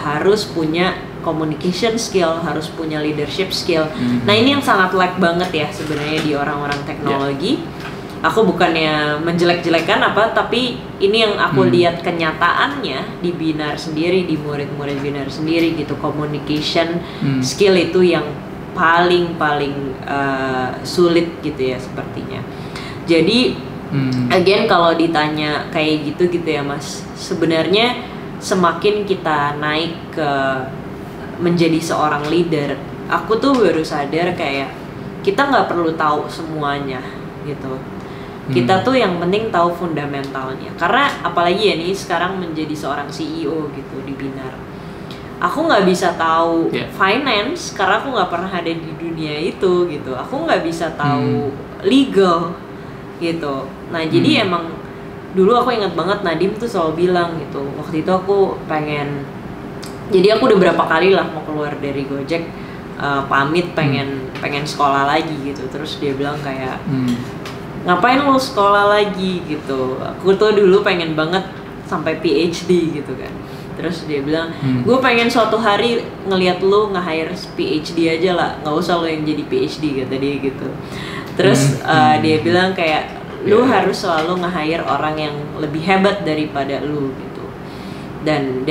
harus punya communication skill, harus punya leadership skill. Nah ini yang sangat lack banget ya sebenarnya di orang-orang teknologi. Aku bukannya menjelek-jelekan apa, tapi ini yang aku lihat kenyataannya di Binar sendiri, di murid-murid Binar sendiri gitu. Communication skill itu yang paling sulit gitu ya sepertinya. Jadi again kalau ditanya kayak gitu ya Mas, sebenarnya semakin kita naik ke menjadi seorang leader, aku tuh baru sadar kayak kita nggak perlu tahu semuanya gitu. Kita tuh yang penting tahu fundamentalnya. Karena apalagi ya nih sekarang menjadi seorang CEO gitu di Binar, aku nggak bisa tahu finance karena aku nggak pernah ada di dunia itu gitu. Aku nggak bisa tahu legal gitu. Nah jadi emang dulu aku ingat banget Nadim tuh selalu bilang gitu, waktu itu aku pengen Jadi aku udah berapa kali lah mau keluar dari Gojek, pamit pengen sekolah lagi gitu. Terus dia bilang kayak ngapain lo sekolah lagi gitu. Aku tuh dulu pengen banget sampai PhD gitu kan. Terus dia bilang, gue pengen suatu hari ngelihat lo nge-hire PhD aja lah, nggak usah lo yang jadi PhD, kata dia gitu. Terus dia bilang kayak lu harus selalu nge-hire orang yang lebih hebat daripada lu gitu. Dan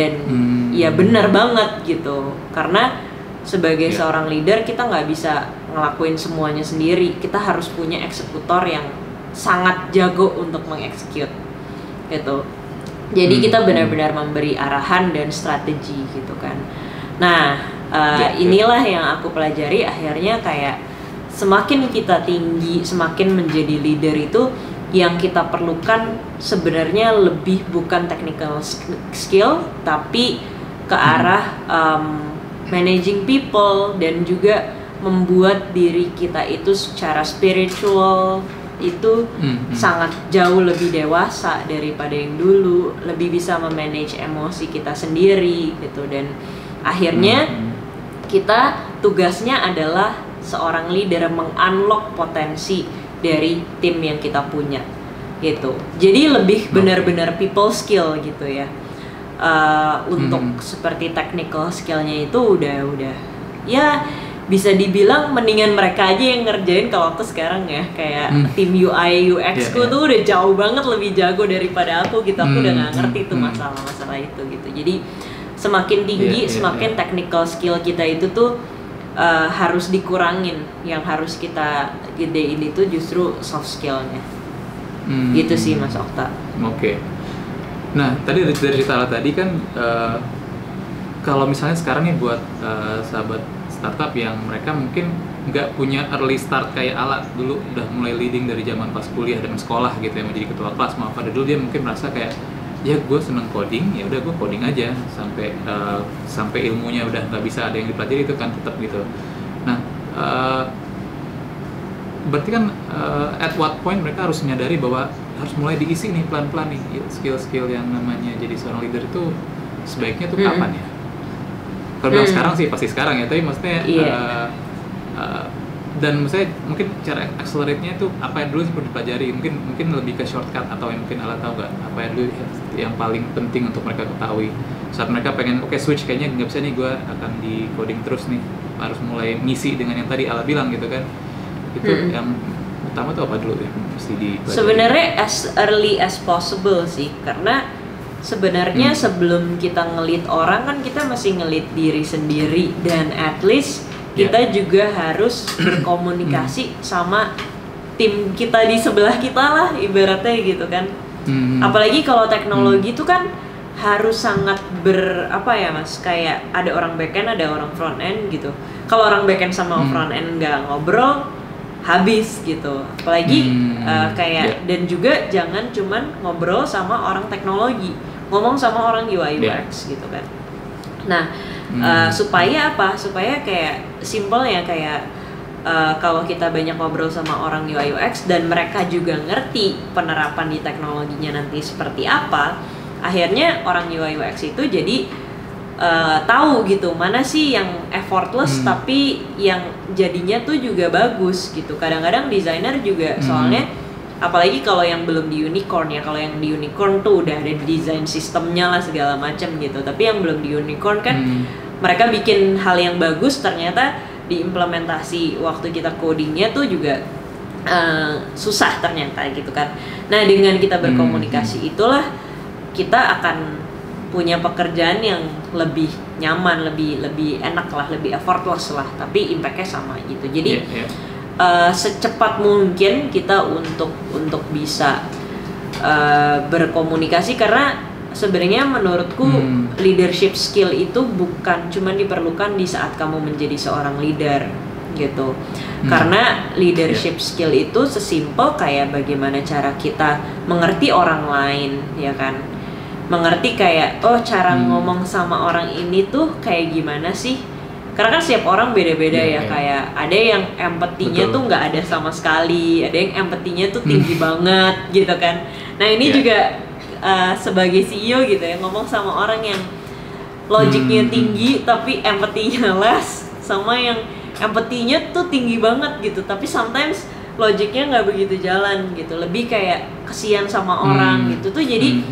ya benar banget gitu, karena sebagai seorang leader kita nggak bisa ngelakuin semuanya sendiri. Kita harus punya eksekutor yang sangat jago untuk mengeksekut gitu. Jadi kita benar-benar memberi arahan dan strategi gitu kan. Nah inilah yang aku pelajari, akhirnya kayak semakin kita tinggi, semakin menjadi leader itu yang kita perlukan sebenarnya lebih bukan technical skill, tapi ke arah managing people dan juga membuat diri kita itu secara spiritual itu sangat jauh lebih dewasa daripada yang dulu, lebih bisa memanage emosi kita sendiri gitu. Dan akhirnya kita tugasnya adalah seorang leader mengunlock potensi dari tim yang kita punya gitu. Jadi lebih benar-benar people skill gitu ya. Untuk seperti technical skillnya itu udah ya bisa dibilang mendingan mereka aja yang ngerjain kalau aku sekarang ya, kayak tim UI UX ku tuh udah jauh banget lebih jago daripada aku gitu. Aku udah nggak ngerti tuh masalah-masalah itu gitu. Jadi semakin tinggi semakin technical skill kita itu tuh harus dikurangin. Yang harus kita gedein itu justru soft skillnya. Gitu sih Mas Okta.
Oke. Nah tadi dari cerita tadi kan kalau misalnya sekarang nih buat sahabat startup yang mereka mungkin nggak punya early start kayak Ala dulu, udah mulai leading dari zaman pas kuliah dan sekolah gitu ya, mau jadi ketua kelas mau apa, dulu dia mungkin merasa kayak ya gue seneng coding, ya udah gue coding aja sampai ilmunya udah nggak bisa ada yang dipelajari itu kan tetap gitu. Nah berarti kan at what point mereka harus menyadari bahwa harus mulai diisi nih pelan-pelan nih skill-skill yang namanya jadi seorang leader itu sebaiknya tuh kapan ya? Kalau bilang sekarang sih pasti sekarang ya, tapi maksudnya dan maksudnya mungkin cara accelerate-nya itu apa yang dulu sih perlu dipelajari, mungkin lebih ke shortcut atau yang mungkin Ala tahu nggak apa yang dulu yang paling penting untuk mereka ketahui saat mereka pengen switch kayaknya nggak bisa nih gue akan di coding terus nih, harus mulai ngisi dengan yang tadi Ala bilang gitu kan, itu yang utama tuh apa dulu ya mesti dipelajari?
Sebenarnya as early as possible sih, karena sebenarnya sebelum kita ngelit orang kan kita masih ngelit diri sendiri, dan at least kita juga harus berkomunikasi sama tim kita di sebelah kita lah ibaratnya gitu kan. Apalagi kalau teknologi itu kan harus sangat apa ya Mas, kayak ada orang backend ada orang front end gitu. Kalau orang backend sama front end nggak ngobrol habis gitu. Apalagi kayak dan juga jangan cuman ngobrol sama orang teknologi, ngomong sama orang UI UX gitu kan. Nah supaya apa? Supaya kayak simple ya, kayak kalau kita banyak ngobrol sama orang UI UX dan mereka juga ngerti penerapan di teknologinya nanti seperti apa, akhirnya orang UI UX itu jadi tahu gitu mana sih yang effortless tapi yang jadinya tuh juga bagus gitu. Kadang-kadang desainer juga soalnya apalagi kalau yang belum di unicorn ya, kalau yang di unicorn tuh udah ada desain sistemnya lah segala macam gitu, tapi yang belum di unicorn kan mereka bikin hal yang bagus ternyata diimplementasi waktu kita codingnya tuh juga susah ternyata gitu kan. Nah dengan kita berkomunikasi itulah kita akan punya pekerjaan yang lebih nyaman, lebih enak lah, lebih effortless lah, tapi impactnya sama gitu. Jadi secepat mungkin kita untuk bisa berkomunikasi, karena sebenarnya menurutku leadership skill itu bukan cuma diperlukan di saat kamu menjadi seorang leader gitu. Karena leadership skill itu sesimpel kayak bagaimana cara kita mengerti orang lain ya kan, mengerti kayak cara ngomong sama orang ini tuh kayak gimana sih. Karena kan setiap orang beda-beda ya, kayak ada yang empatinya tuh nggak ada sama sekali, ada yang empatinya tuh tinggi banget gitu kan. Nah ini juga sebagai CEO gitu ya, ngomong sama orang yang logiknya tinggi tapi empatinya less, sama yang empatinya tuh tinggi banget gitu tapi sometimes logiknya nggak begitu jalan gitu, lebih kayak kesian sama orang gitu tuh, jadi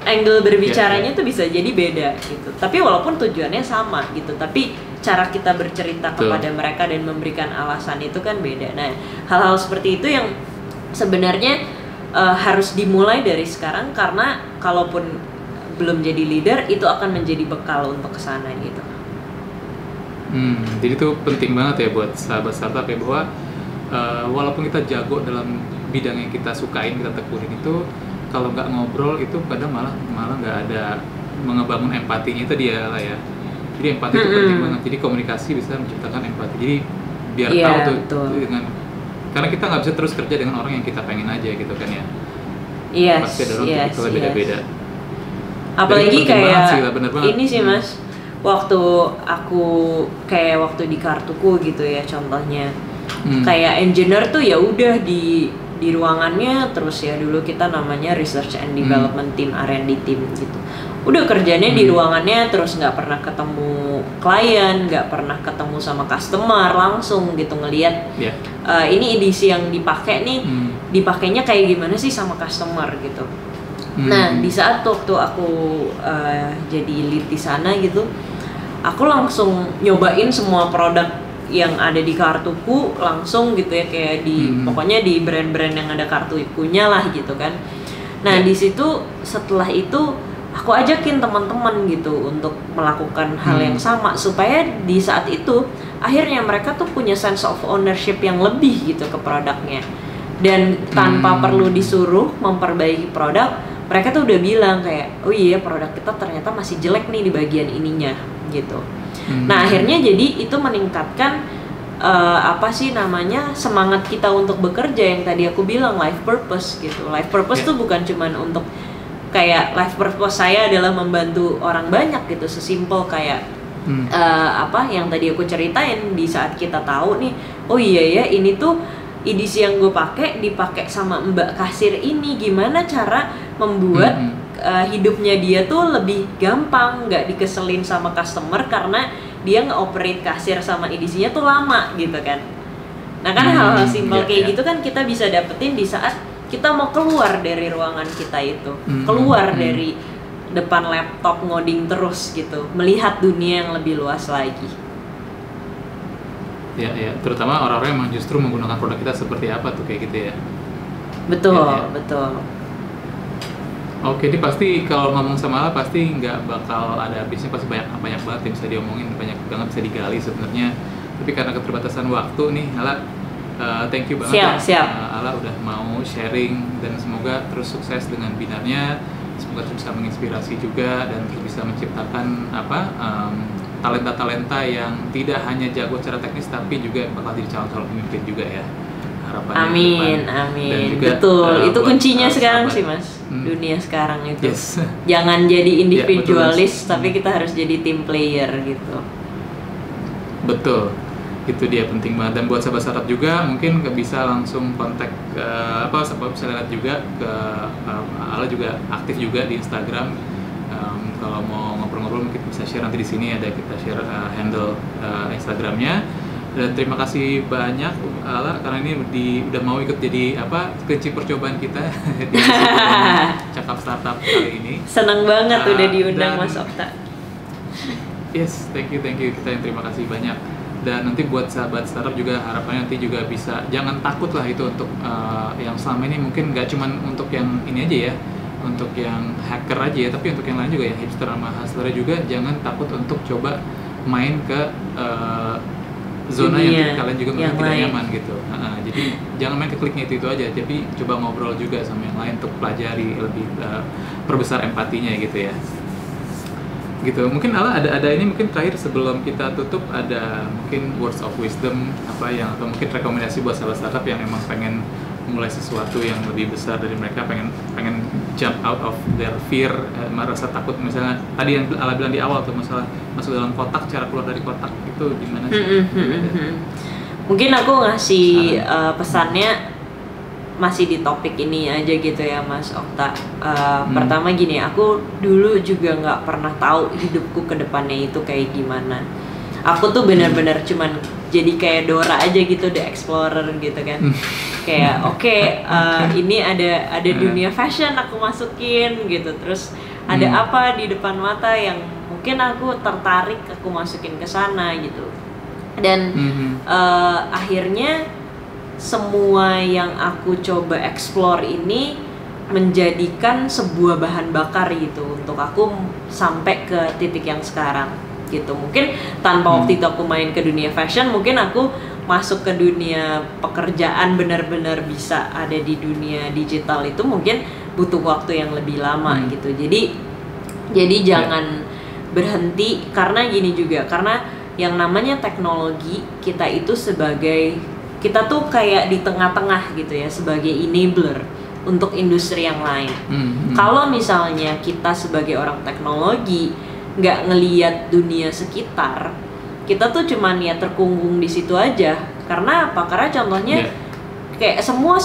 angle berbicaranya tuh bisa jadi beda gitu, tapi walaupun tujuannya sama gitu, tapi cara kita bercerita kepada mereka dan memberikan alasan itu kan beda. Nah, hal-hal seperti itu yang sebenarnya harus dimulai dari sekarang, karena kalaupun belum jadi leader itu akan menjadi bekal untuk kesana gitu.
Jadi itu penting banget ya buat sahabat startup ya, bahwa walaupun kita jago dalam bidang yang kita sukain, kita tekunin itu, kalau nggak ngobrol itu kadang malah nggak ada mengebangun empatinya, itu dia lah ya. Jadi empati itu penting banget. Jadi komunikasi bisa menciptakan empati. Jadi biar tahu tuh dengan, karena kita nggak bisa terus kerja dengan orang yang kita pengen aja gitu kan ya. Pasti ada orang yang beda-beda.
Apalagi kayak
sih,
ini sih Mas, waktu di kartuku gitu ya contohnya, kayak engineer tuh ya udah di ruangannya terus ya, dulu kita namanya research and development team, R&D team gitu, udah kerjanya di ruangannya terus, nggak pernah ketemu klien, nggak pernah ketemu sama customer langsung gitu, ngelihat ini edisi yang dipakai nih, dipakainya kayak gimana sih sama customer gitu. Nah, di saat waktu aku jadi lead di sana gitu, aku langsung nyobain semua produk yang ada di kartuku langsung gitu ya, kayak pokoknya di brand-brand yang ada kartukunya lah gitu kan. Nah, di situ setelah itu aku ajakin teman-teman gitu untuk melakukan hal yang sama, supaya di saat itu akhirnya mereka tuh punya sense of ownership yang lebih gitu ke produknya, dan tanpa perlu disuruh memperbaiki produk, mereka tuh udah bilang kayak, oh iya produk kita ternyata masih jelek nih di bagian ininya gitu. Nah, akhirnya jadi itu meningkatkan semangat kita untuk bekerja, yang tadi aku bilang life purpose gitu. Life purpose tuh bukan cuman untuk kayak life purpose saya adalah membantu orang banyak gitu, sesimpel kayak yang tadi aku ceritain, di saat kita tahu nih, oh iya ya ini tuh edisi yang gue dipakai sama mbak kasir ini, gimana cara membuat hidupnya dia tuh lebih gampang, nggak dikeselin sama customer karena dia nge-operate kasir sama edisinya tuh lama gitu kan. Nah kan hal-hal simpel kayak gitu kan kita bisa dapetin di saat kita mau keluar dari ruangan kita itu, keluar dari depan laptop ngoding terus gitu, melihat dunia yang lebih luas lagi.
Ya, terutama orang-orang yang justru menggunakan produk kita seperti apa tuh kayak gitu ya.
Betul.
Oke, ini pasti kalau ngomong sama Ala pasti nggak bakal ada habisnya, pasti banyak banget yang bisa diomongin, banyak banget bisa digali sebenarnya. Tapi karena keterbatasan waktu nih, Ala thank you banget
siap.
Ala udah mau sharing, dan semoga terus sukses dengan binarnya, semoga terus bisa menginspirasi juga dan terus bisa menciptakan talenta-talenta yang tidak hanya jago secara teknis tapi juga bakal jadi calon-calon pemimpin juga ya.
Amin. Dan juga, betul, itu kuncinya sekarang sih Mas, dunia sekarang itu. Jangan jadi individualis, tapi kita harus jadi team player gitu.
Betul, itu dia penting banget. Dan buat sahabat startup juga mungkin bisa langsung kontak bisa lihat juga ke Ala juga aktif juga di Instagram. Kalau mau ngobrol-ngobrol mungkin bisa share nanti di sini, ada kita share handle Instagramnya. Dan terima kasih banyak Ala karena ini udah mau ikut jadi kunci percobaan kita di Cakap Startup kali ini.
Senang banget udah diundang Mas Okta.
Yes, thank you. Kita yang terima kasih banyak. Dan nanti buat sahabat startup juga harapannya nanti juga bisa, jangan takut lah itu untuk yang selama ini mungkin nggak cuman untuk yang ini aja ya, untuk yang hacker aja ya, tapi untuk yang lain juga ya, hipster sama hustler juga jangan takut untuk coba main ke zona yang kalian juga mungkin tidak nyaman gitu. Jadi jangan main ke kliknya itu aja, tapi coba ngobrol juga sama yang lain untuk pelajari lebih, perbesar empatinya gitu ya. Gitu. Mungkin Ala ada ini mungkin terakhir sebelum kita tutup, ada mungkin words of wisdom atau mungkin rekomendasi buat sahabat startup yang emang pengen mulai sesuatu yang lebih besar dari mereka, pengen jump out of their fear, merasa takut, misalnya tadi yang Ala bilang di awal tuh masalah masuk dalam kotak, cara keluar dari kotak itu gimana sih?
Mungkin aku ngasih pesannya, masih di topik ini aja gitu ya Mas Okta. Pertama gini, aku dulu juga nggak pernah tahu hidupku ke depannya itu kayak gimana. Aku tuh benar-benar cuman jadi kayak Dora aja gitu, the explorer gitu kan. Kayak oke, ini ada dunia fashion aku masukin gitu, terus ada apa di depan mata yang mungkin aku tertarik, aku masukin ke sana gitu. Dan akhirnya semua yang aku coba explore ini menjadikan sebuah bahan bakar gitu untuk aku sampai ke titik yang sekarang gitu. Mungkin tanpa waktu itu aku main ke dunia fashion, mungkin aku masuk ke dunia pekerjaan benar-benar bisa ada di dunia digital itu mungkin butuh waktu yang lebih lama gitu. Jadi jangan berhenti, karena gini juga, karena yang namanya teknologi kita itu kita tuh kayak di tengah-tengah gitu ya, sebagai enabler untuk industri yang lain. Kalau misalnya kita sebagai orang teknologi nggak ngelihat dunia sekitar, kita tuh cuman ya terkungkung di situ aja. Karena apa? Karena contohnya kayak semua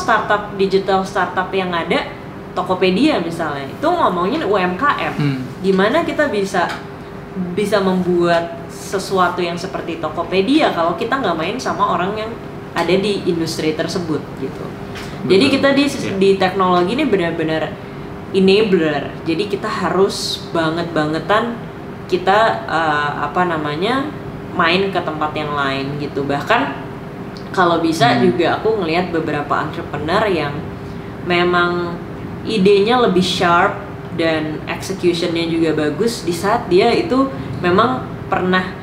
digital startup yang ada, Tokopedia misalnya, itu ngomongin UMKM. Gimana kita bisa membuat sesuatu yang seperti Tokopedia kalau kita nggak main sama orang yang ada di industri tersebut gitu. Jadi kita di teknologi ini benar-benar enabler. Jadi kita harus bangetan kita main ke tempat yang lain gitu. Bahkan kalau bisa juga aku ngelihat beberapa entrepreneur yang memang idenya lebih sharp dan executionnya juga bagus di saat dia itu memang pernah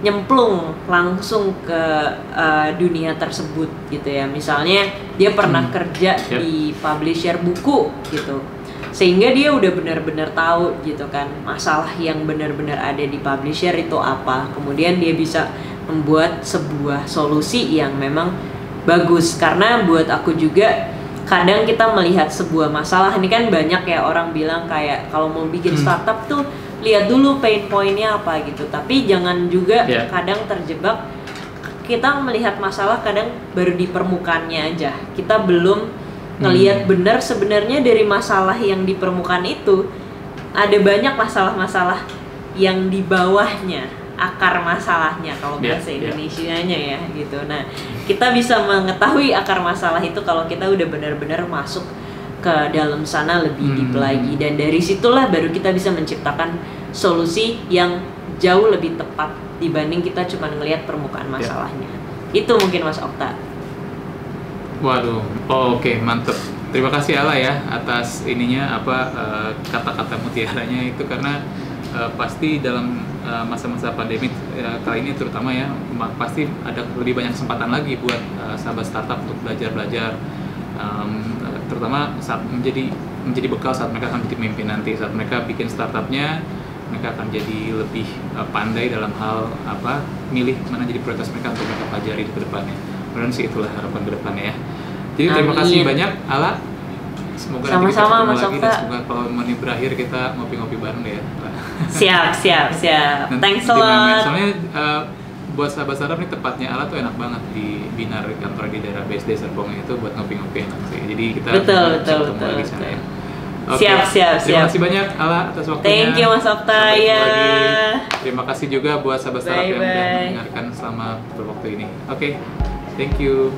nyemplung langsung ke dunia tersebut gitu ya. Misalnya dia pernah kerja di publisher buku gitu, sehingga dia udah benar-benar tahu gitu kan masalah yang benar-benar ada di publisher itu apa. Kemudian dia bisa membuat sebuah solusi yang memang bagus. Karena buat aku juga kadang kita melihat sebuah masalah, ini kan banyak ya orang bilang kayak kalau mau bikin startup tuh lihat dulu pain point-nya apa gitu. Tapi jangan juga kadang terjebak kita melihat masalah kadang baru di permukaannya aja. Kita belum ngelihat benar sebenarnya dari masalah yang di permukaan itu ada banyak masalah-masalah yang di bawahnya, akar masalahnya kalau bahasa Indonesianya ya gitu. Nah, kita bisa mengetahui akar masalah itu kalau kita udah benar-benar masuk ke dalam sana lebih deep lagi, dan dari situlah baru kita bisa menciptakan solusi yang jauh lebih tepat dibanding kita cuma ngelihat permukaan masalahnya. Itu mungkin Mas Okta.
Waduh, oke, mantep. Terima kasih Ala ya atas ininya kata-kata mutiaranya itu, karena pasti dalam masa-masa pandemi kali ini terutama ya, pasti ada lebih banyak kesempatan lagi buat sahabat startup untuk belajar, terutama saat menjadi bekal saat mereka akan jadi pemimpin nanti. Saat mereka bikin startupnya, mereka akan jadi lebih pandai dalam hal milih mana jadi prioritas mereka untuk mereka pelajari ke depannya. Kemudian sih itulah harapan ke depannya ya. Jadi terima kasih banyak Ala. Semoga nanti kita ketemu lagi, dan semoga kalau menit berakhir kita ngopi-ngopi bareng deh ya.
Siap. Thanks a lot.
Soalnya buat sahabat startup nih tempatnya Ala tuh enak banget di Binar, kantor di daerah BSD Serpong itu buat ngopi-ngopi enak sih. Jadi kita
betul.
lagi sana ya.
Okay. Siap.
Terima kasih banyak Ala atas waktunya.
Thank you Mas Okta ya.
Terima kasih juga buat sahabat startup yang sudah mendengarkan selama beberapa waktu ini. Oke, thank you.